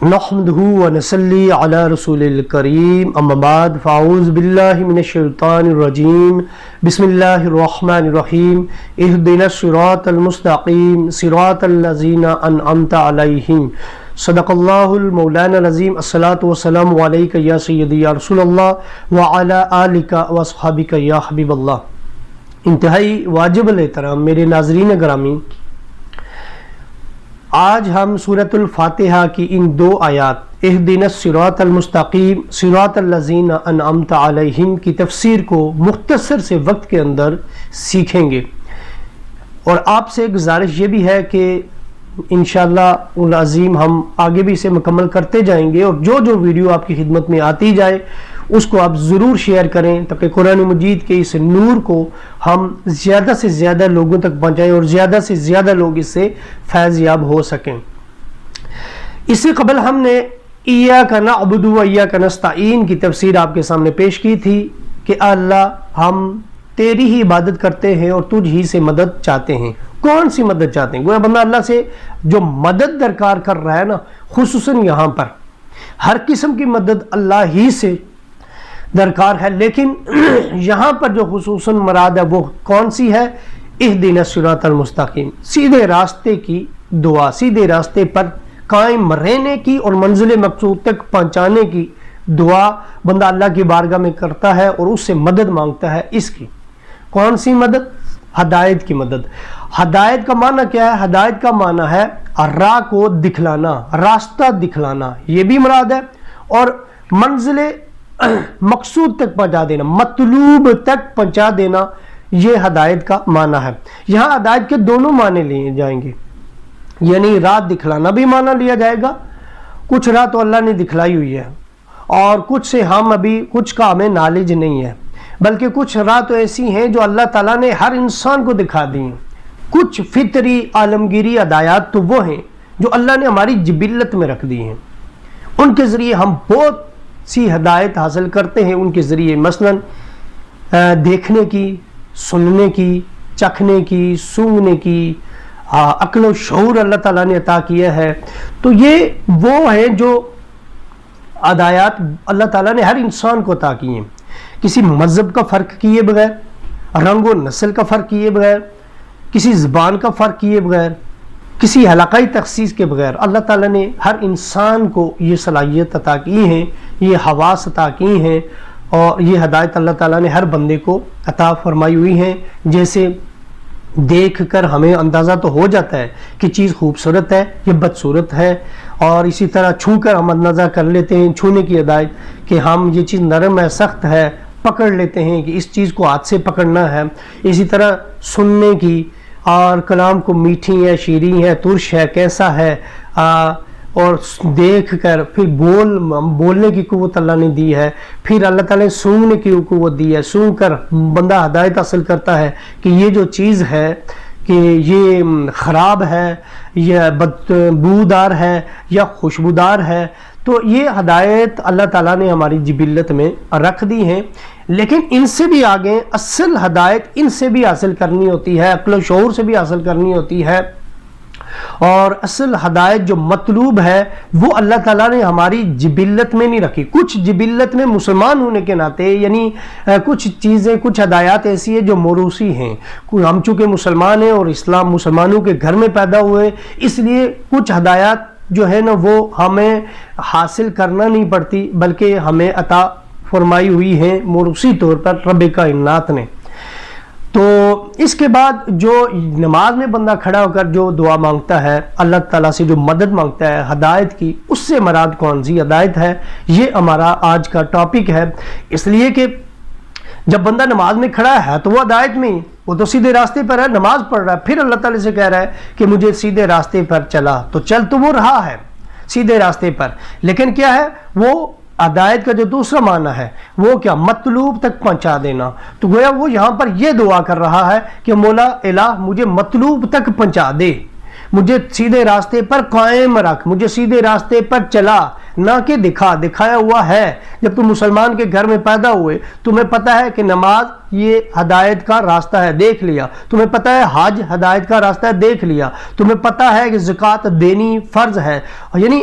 نحمدہ ونصلی علی رسول الکریم اما بعد فاعوذ باللہ من الشیطان الرجیم بسم اللہ الرحمن الرحیم اہدنا الصراط المستقیم صراط الذین انعمت علیہم صدق اللہ المولانا العظیم الصلاۃ والسلام علیک یا سیدی یا رسول اللہ وعلی آلک واصحابک یا حبیب اللہ۔ انتہائی واجب الاحترام میرے ناظرین گرامی، آج ہم سورۃ الفاتحہ کی ان دو آیات اہدنا الصراط المستقیم صراط الذین انعمت علیہم کی تفسیر کو مختصر سے وقت کے اندر سیکھیں گے، اور آپ سے گزارش یہ بھی ہے کہ انشاءاللہ العظیم ہم آگے بھی اسے مکمل کرتے جائیں گے، اور جو ویڈیو آپ کی خدمت میں آتی جائے اس کو آپ ضرور شیئر کریں تاکہ قرآن مجید کے اس نور کو ہم زیادہ سے زیادہ لوگوں تک پہنچائیں اور زیادہ سے زیادہ لوگ اس سے فیض یاب ہو سکیں۔ اس سے قبل ہم نے ایاک نعبد و ایاک نستعین کی تفسیر آپ کے سامنے پیش کی تھی کہ اللہ ہم تیری ہی عبادت کرتے ہیں اور تجھ ہی سے مدد چاہتے ہیں۔ کون سی مدد چاہتے ہیں؟ گویا بندہ اللہ سے جو مدد درکار کر رہا ہے نا، خصوصاً یہاں پر ہر قسم کی مدد اللہ ہی سے درکار ہے، لیکن یہاں پر جو خصوصاً مراد ہے وہ کون سی ہے؟ اہدنا الصراط المستقیم، سیدھے راستے کی دعا، سیدھے راستے پر قائم رہنے کی اور منزل مقصود تک پہنچانے کی دعا بندہ اللہ کی بارگاہ میں کرتا ہے اور اس سے مدد مانگتا ہے۔ اس کی کون سی مدد؟ ہدایت کی مدد۔ ہدایت کا معنی کیا ہے؟ ہدایت کا معنی ہے راہ کو دکھلانا، راستہ دکھلانا، یہ بھی مراد ہے، اور منزل مقصود تک پہنچا دینا، مطلوب تک پہنچا دینا، یہ ہدایت کا معنی ہے۔ یہاں ہدایت کے دونوں معنی لیے جائیں گے، یعنی راہ دکھلانا بھی معنی لیا جائے گا، کچھ راہ تو اللہ نے دکھلائی ہوئی ہے اور کچھ سے کچھ کا ہمیں نالج نہیں ہے، بلکہ کچھ راہ تو ایسی ہیں جو اللہ تعالیٰ نے ہر انسان کو دکھا دی ہیں۔ کچھ فطری عالمگیری ہدایات تو وہ ہیں جو اللہ نے ہماری جبلت میں رکھ دی ہیں، ان کے ذریعے ہم بہت سی ہدایت حاصل کرتے ہیں۔ ان کے ذریعے مثلاً دیکھنے کی، سننے کی، چکھنے کی، سونگنے کی عقل و شعور اللہ تعالیٰ نے عطا کیا ہے۔ تو یہ وہ ہیں جو ہدایات اللہ تعالیٰ نے ہر انسان کو عطا کی ہیں، کسی مذہب کا فرق کیے بغیر، رنگ و نسل کا فرق کیے بغیر، کسی زبان کا فرق کیے بغیر، کسی علاقائی تخصیص کے بغیر اللہ تعالیٰ نے ہر انسان کو یہ صلاحیت عطا کی ہیں، یہ حواس عطا کی ہیں، اور یہ ہدایت اللہ تعالیٰ نے ہر بندے کو عطا فرمائی ہوئی ہیں۔ جیسے دیکھ کر ہمیں اندازہ تو ہو جاتا ہے کہ چیز خوبصورت ہے یا بدصورت ہے، اور اسی طرح چھو کر ہم اندازہ کر لیتے ہیں، چھونے کی ہدایت کہ ہم یہ چیز نرم ہے، سخت ہے، پکڑ لیتے ہیں کہ اس چیز کو ہاتھ سے پکڑنا ہے۔ اسی طرح سننے کی، اور کلام کو میٹھی ہے، شیریں ہے، ترش ہے، کیسا ہے، اور دیکھ کر پھر بولنے کی قوت اللہ نے دی ہے۔ پھر اللہ تعالیٰ نے سونگنے کی قوت دی ہے، سونگ کر بندہ ہدایت حاصل کرتا ہے کہ یہ جو چیز ہے کہ یہ خراب ہے یا بدبودار ہے یا خوشبودار ہے۔ تو یہ ہدایت اللہ تعالیٰ نے ہماری جبلت میں رکھ دی ہیں، لیکن ان سے بھی آگے اصل ہدایت ان سے بھی حاصل کرنی ہوتی ہے، عقل و شعور سے بھی حاصل کرنی ہوتی ہے، اور اصل ہدایت جو مطلوب ہے وہ اللہ تعالیٰ نے ہماری جبلت میں نہیں رکھی۔ کچھ جبلت میں مسلمان ہونے کے ناطے، یعنی کچھ چیزیں، کچھ ہدایات ایسی ہیں جو موروثی ہیں، ہم چونکہ مسلمان ہیں اور اسلام مسلمانوں کے گھر میں پیدا ہوئے، اس لیے کچھ ہدایات جو ہے نا وہ ہمیں حاصل کرنا نہیں پڑتی، بلکہ ہمیں عطا فرمائی ہوئی ہیں موروثی طور پر رب کائنات نے۔ تو اس کے بعد جو نماز میں بندہ کھڑا ہو کر جو دعا مانگتا ہے، اللہ تعالیٰ سے جو مدد مانگتا ہے ہدایت کی، اس سے مراد کون سی ہدایت ہے؟ یہ ہمارا آج کا ٹاپک ہے، اس لیے کہ جب بندہ نماز میں کھڑا ہے تو وہ ہدایت میں، وہ تو سیدھے راستے پر ہے، نماز پڑھ رہا ہے، پھر اللہ تعالیٰ سے کہہ رہا ہے کہ مجھے سیدھے راستے پر چلا، تو چل تو وہ رہا ہے سیدھے راستے پر، لیکن کیا ہے وہ ہدایت کا جو دوسرا معنی ہے وہ کیا؟ مطلوب تک پہنچا دینا۔ تو گویا وہ یہاں پر یہ دعا کر رہا ہے کہ مولا الہ مجھے مطلوب تک پہنچا دے، مجھے سیدھے راستے پر قائم رکھ، مجھے سیدھے راستے پر چلا، نہ کہ دکھایا ہوا ہے۔ جب تم مسلمان کے گھر میں پیدا ہوئے تمہیں پتہ ہے کہ نماز یہ ہدایت کا راستہ ہے، دیکھ لیا، تمہیں پتہ ہے حج ہدایت کا راستہ ہے، دیکھ لیا، تمہیں پتہ ہے کہ زکوٰۃ دینی فرض ہے، یعنی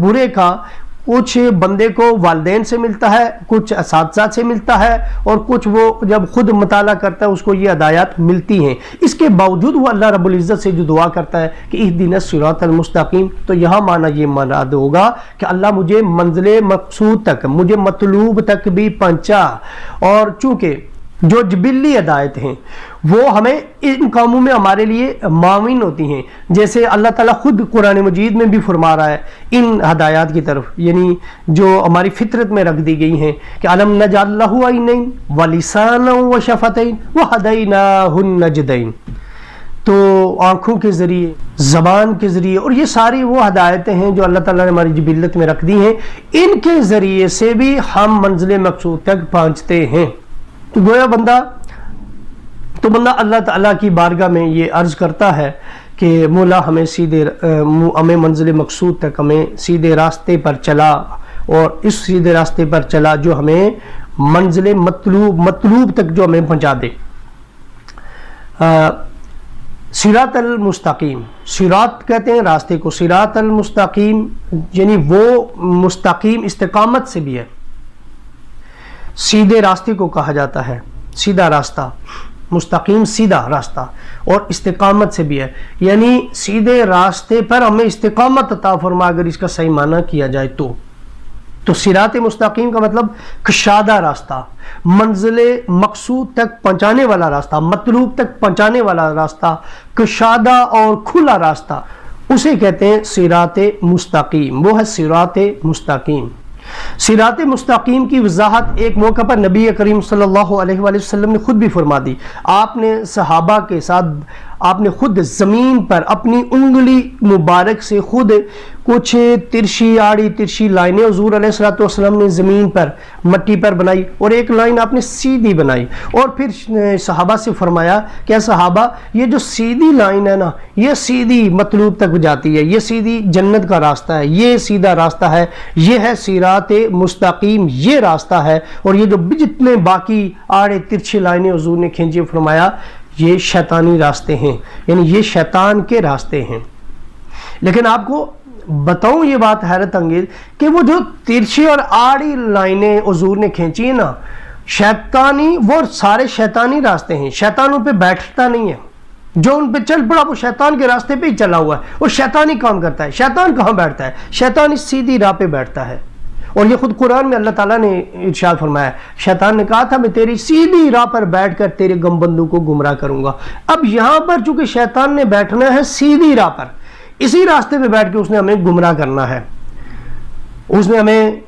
برے کا کچھ بندے کو والدین سے ملتا ہے، کچھ اساتذہ سے ملتا ہے، اور کچھ وہ جب خود مطالعہ کرتا ہے اس کو یہ ہدایات ملتی ہیں۔ اس کے باوجود وہ اللہ رب العزت سے جو دعا کرتا ہے کہ اہدنا الصراط المستقیم، تو یہاں معنی یہ مراد ہوگا کہ اللہ مجھے منزل مقصود تک، مجھے مطلوب تک بھی پہنچا۔ اور چونکہ جو جبلی ہدایت ہیں وہ ہمیں ان کاموں میں ہمارے لیے معاون ہوتی ہیں، جیسے اللہ تعالیٰ خود قرآن مجید میں بھی فرما رہا ہے ان ہدایات کی طرف، یعنی جو ہماری فطرت میں رکھ دی گئی ہیں کہ الم نجعل لہ عینین ولسانا وشفتین وہدیناہ النجدین، تو آنکھوں کے ذریعے، زبان کے ذریعے، اور یہ ساری وہ ہدایتیں ہیں جو اللہ تعالیٰ نے ہماری جبلت میں رکھ دی ہیں، ان کے ذریعے سے بھی ہم منزل مقصود تک پہنچتے ہیں۔ تو گویا بندہ اللہ تعالیٰ کی بارگاہ میں یہ عرض کرتا ہے کہ مولا ہمیں منزل مقصود تک، ہمیں سیدھے راستے پر چلا، اور اس سیدھے راستے پر چلا جو ہمیں منزل مطلوب تک جو ہمیں پہنچا دے۔ صراط المستقیم، صراط کہتے ہیں راستے کو، صراط المستقیم یعنی وہ مستقیم استقامت سے بھی ہے، سیدھے راستے کو کہا جاتا ہے، سیدھا راستہ، مستقیم سیدھا راستہ، اور استقامت سے بھی ہے، یعنی سیدھے راستے پر ہمیں استقامت عطا فرما، اگر اس کا صحیح معنی کیا جائے تو صراط مستقیم کا مطلب کشادہ راستہ، منزل مقصود تک پہنچانے والا راستہ، مطلوب تک پہنچانے والا راستہ، کشادہ اور کھلا راستہ، اسے کہتے ہیں صراط مستقیم، وہ ہے صراط مستقیم۔ صراط مستقیم کی وضاحت ایک موقع پر نبی کریم صلی اللہ علیہ وآلہ وسلم نے خود بھی فرما دی۔ آپ نے صحابہ کے ساتھ، آپ نے خود زمین پر اپنی انگلی مبارک سے خود کچھ آڑی ترشی لائنیں حضور علیہ الصلوۃ والسلام نے زمین پر مٹی پر بنائی، اور ایک لائن آپ نے سیدھی بنائی، اور پھر صحابہ سے فرمایا کہ صحابہ یہ جو سیدھی لائن ہے نا، یہ سیدھی مطلوب تک جاتی ہے، یہ سیدھی جنت کا راستہ ہے، یہ سیدھا راستہ ہے، یہ ہے صراط مستقیم، یہ راستہ ہے، اور یہ جو جتنے باقی آڑے ترچھی لائنیں حضور نے کھینچی، فرمایا یہ شیطانی راستے ہیں، یعنی یہ شیطان کے راستے ہیں۔ لیکن آپ کو بتاؤں یہ بات حیرت انگیز کہ وہ جو ترچھی اور آڑی لائنیں حضور نے کھینچی ہیں نا، شیطانی، وہ سارے شیطانی راستے ہیں، شیطان ان پہ بیٹھتا نہیں ہے، جو ان پہ چل پڑا وہ شیطان کے راستے پہ ہی چلا ہوا ہے، وہ شیطانی کام کرتا ہے۔ شیطان کہاں بیٹھتا ہے؟ شیطان اس سیدھی راہ پہ بیٹھتا ہے، اور یہ خود قرآن میں اللہ تعالیٰ نے ارشاد فرمایا، شیطان نے کہا تھا میں تیری سیدھی راہ پر بیٹھ کر تیرے گمبندوں کو گمراہ کروں گا۔ اب یہاں پر چونکہ شیطان نے بیٹھنا ہے سیدھی راہ پر، اسی راستے پہ بیٹھ کے اس نے ہمیں گمراہ کرنا ہے، اس نے ہمیں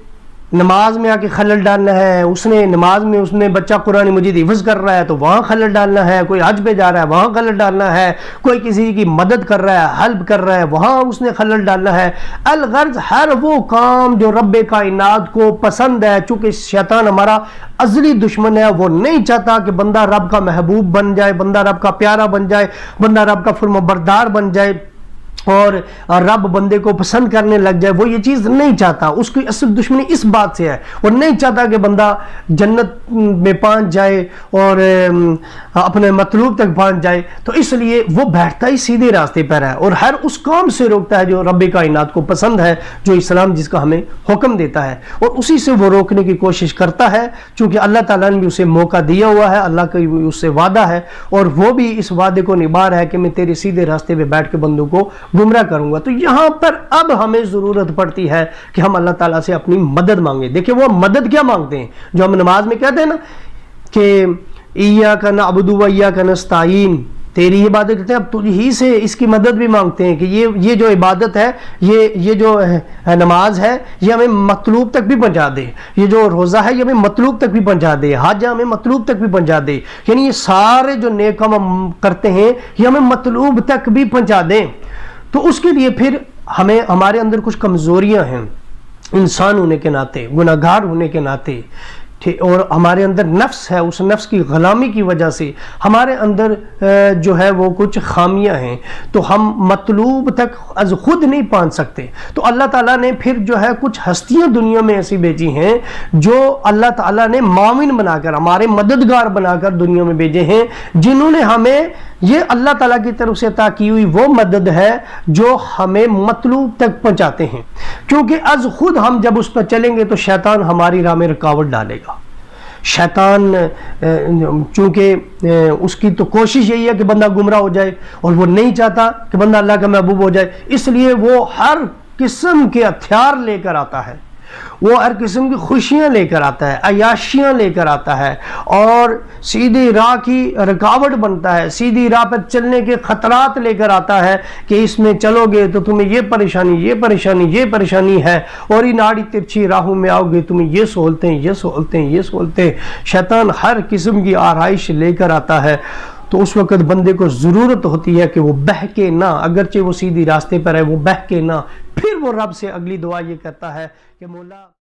نماز میں آ کے خلل ڈالنا ہے، اس نے نماز میں اس نے بچہ قرآن مجید حفظ کر رہا ہے تو وہاں خلل ڈالنا ہے، کوئی حج پہ جا رہا ہے وہاں خلل ڈالنا ہے، کوئی کسی کی مدد کر رہا ہے، ہیلپ کر رہا ہے، وہاں اس نے خلل ڈالنا ہے۔ الغرض ہر وہ کام جو رب کائنات کو پسند ہے، چونکہ شیطان ہمارا ازلی دشمن ہے، وہ نہیں چاہتا کہ بندہ رب کا محبوب بن جائے، بندہ رب کا پیارا بن جائے، بندہ رب کا فرمانبردار بن جائے، اور رب بندے کو پسند کرنے لگ جائے، وہ یہ چیز نہیں چاہتا۔ اس کی اصل دشمنی اس بات سے ہے، وہ نہیں چاہتا کہ بندہ جنت میں پہنچ جائے اور اپنے مطلوب تک پہنچ جائے، تو اس لیے وہ بیٹھتا ہی سیدھے راستے پر ہے، اور ہر اس کام سے روکتا ہے جو رب کائنات کو پسند ہے، جو اسلام جس کا ہمیں حکم دیتا ہے، اور اسی سے وہ روکنے کی کوشش کرتا ہے، چونکہ اللہ تعالیٰ نے بھی اسے موقع دیا ہوا ہے، اللہ کا اس سے وعدہ ہے، اور وہ بھی اس وعدے کو نبھا رہا ہے کہ میں تیرے سیدھے راستے پہ بیٹھ کے بندوں کو گمراہ کروں گا۔ تو یہاں پر اب ہمیں ضرورت پڑتی ہے کہ ہم اللہ تعالیٰ سے اپنی مدد مانگیں۔ دیکھیں وہ مدد کیا مانگتے ہیں، جو ہم نماز میں کہتے ہیں نا کہ ایاک نعبد و ایاک نستعین، تیری عبادت کرتے ہیں، اب تجھ ہی سے اس کی مدد بھی مانگتے ہیں کہ یہ جو عبادت ہے، یہ جو نماز ہے، یہ ہمیں مطلوب تک بھی پہنچا دے، یہ جو روزہ ہے یہ ہمیں مطلوب تک بھی پہنچا دے، حج ہمیں مطلوب تک بھی پہنچا دے، یعنی یہ سارے جو نیک کام ہم کرتے ہیں یہ ہمیں مطلوب تک بھی پہنچا دیں۔ تو اس کے لیے پھر ہمارے اندر کچھ کمزوریاں ہیں، انسان ہونے کے ناطے، گناہگار ہونے کے ناطے، اور ہمارے اندر نفس ہے، اس نفس کی غلامی کی وجہ سے ہمارے اندر جو ہے وہ کچھ خامیاں ہیں، تو ہم مطلوب تک از خود نہیں پہنچ سکتے۔ تو اللہ تعالیٰ نے پھر جو ہے کچھ ہستیاں دنیا میں ایسی بھیجی ہیں جو اللہ تعالیٰ نے معاون بنا کر، ہمارے مددگار بنا کر دنیا میں بھیجے ہیں، جنہوں نے ہمیں یہ اللہ تعالیٰ کی طرف سے عطا کی ہوئی وہ مدد ہے جو ہمیں مطلوب تک پہنچاتے ہیں، کیونکہ از خود ہم جب اس پر چلیں گے تو شیطان ہماری راہ میں رکاوٹ ڈالے گا۔ شیطان چونکہ اس کی تو کوشش یہی ہے کہ بندہ گمراہ ہو جائے، اور وہ نہیں چاہتا کہ بندہ اللہ کا محبوب ہو جائے، اس لیے وہ ہر قسم کے ہتھیار لے کر آتا ہے، وہ ہر قسم کی خوشیاں لے کر آتا ہے، عیاشیاں لے کر آتا ہے، اور سیدھی راہ کی رکاوٹ بنتا ہے، سیدھی راہ پر چلنے کے خطرات لے کر آتا ہے کہ اس میں چلو گے تو تمہیں یہ پریشانی ہے، اور ان آڑی ترچھی راہوں میں آؤ گے تمہیں یہ سہولتیں۔ شیطان ہر قسم کی آرائش لے کر آتا ہے، تو اس وقت بندے کو ضرورت ہوتی ہے کہ وہ بہکے نہ، اگرچہ وہ سیدھی راستے پر ہے وہ بہکے نہ، پھر وہ رب سے اگلی دعا یہ کرتا ہے کہ مولا